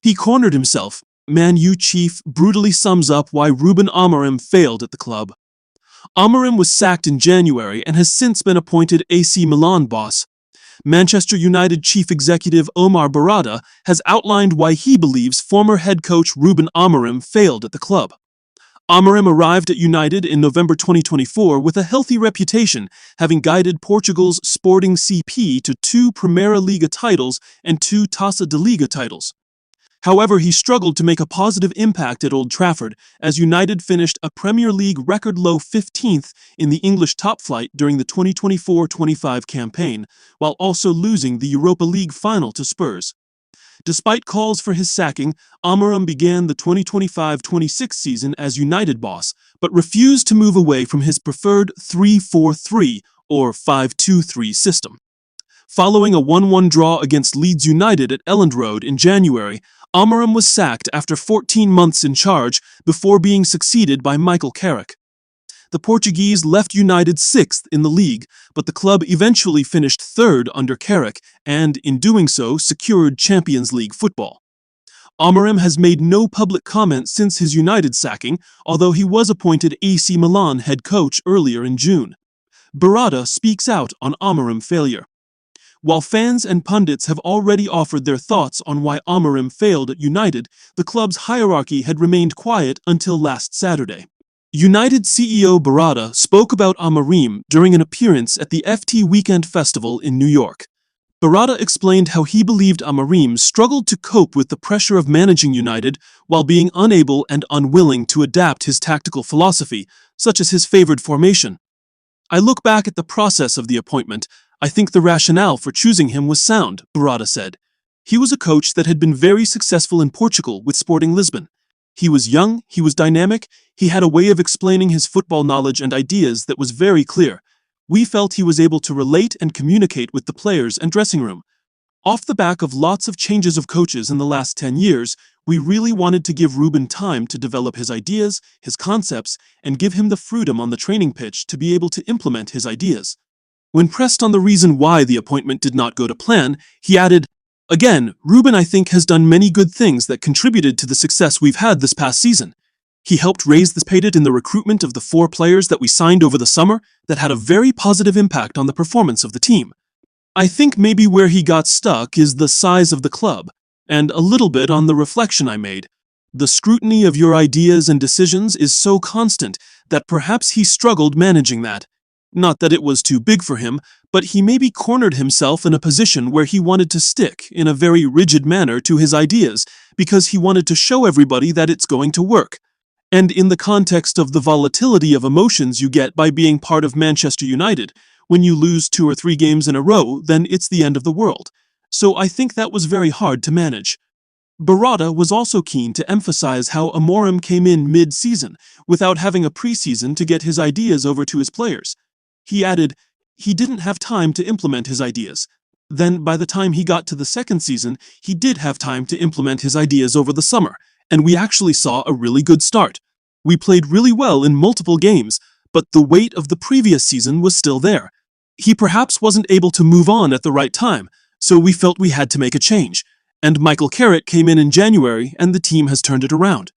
He cornered himself. Man U chief brutally sums up why Ruben Amorim failed at the club. Amorim was sacked in January and has since been appointed AC Milan boss. Manchester United chief executive Omar Barada has outlined why he believes former head coach Ruben Amorim failed at the club. Amorim arrived at United in November 2024 with a healthy reputation, having guided Portugal's Sporting CP to 2 Primeira Liga titles and 2 Taça de Liga titles. However, he struggled to make a positive impact at Old Trafford, as United finished a Premier League record-low 15th in the English top flight during the 2024-25 campaign, while also losing the Europa League final to Spurs. Despite calls for his sacking, Amorim began the 2025-26 season as United boss, but refused to move away from his preferred 3-4-3 or 5-2-3 system. Following a 1-1 draw against Leeds United at Elland Road in January, Amorim was sacked after 14 months in charge before being succeeded by Michael Carrick. The Portuguese left United 6th in the league, but the club eventually finished 3rd under Carrick and, in doing so, secured Champions League football. Amorim has made no public comment since his United sacking, although he was appointed AC Milan head coach earlier in June. Barada speaks out on Amorim failure. While fans and pundits have already offered their thoughts on why Amorim failed at United, the club's hierarchy had remained quiet until last Saturday. United CEO Barada spoke about Amorim during an appearance at the FT Weekend Festival in New York. Barada explained how he believed Amorim struggled to cope with the pressure of managing United while being unable and unwilling to adapt his tactical philosophy, such as his favored formation. "I look back at the process of the appointment. I think the rationale for choosing him was sound," Barada said. He was a coach that had been very successful in Portugal with Sporting Lisbon. He was young, he was dynamic, he had a way of explaining his football knowledge and ideas that was very clear. We felt he was able to relate and communicate with the players and dressing room. Off the back of lots of changes of coaches in the last 10 years, we really wanted to give Ruben time to develop his ideas, his concepts, and give him the freedom on the training pitch to be able to implement his ideas. When pressed on the reason why the appointment did not go to plan, he added, "Again, Ruben, I think, has done many good things that contributed to the success we've had this past season. He helped raise the paid in the recruitment of the 4 players that we signed over the summer that had a very positive impact on the performance of the team. I think maybe where he got stuck is the size of the club, and a little bit on the reflection I made. The scrutiny of your ideas and decisions is so constant that perhaps he struggled managing that. Not that it was too big for him, but he maybe cornered himself in a position where he wanted to stick in a very rigid manner to his ideas because he wanted to show everybody that it's going to work. And in the context of the volatility of emotions you get by being part of Manchester United, when you lose 2 or 3 games in a row, then it's the end of the world. So I think that was very hard to manage." Barada was also keen to emphasize how Amorim came in mid-season, without having a preseason to get his ideas over to his players. He added, he didn't have time to implement his ideas. Then, by the time he got to the second season, he did have time to implement his ideas over the summer, and we actually saw a really good start. We played really well in multiple games, but the weight of the previous season was still there. He perhaps wasn't able to move on at the right time, so we felt we had to make a change. And Michael Carrick came in January, and the team has turned it around.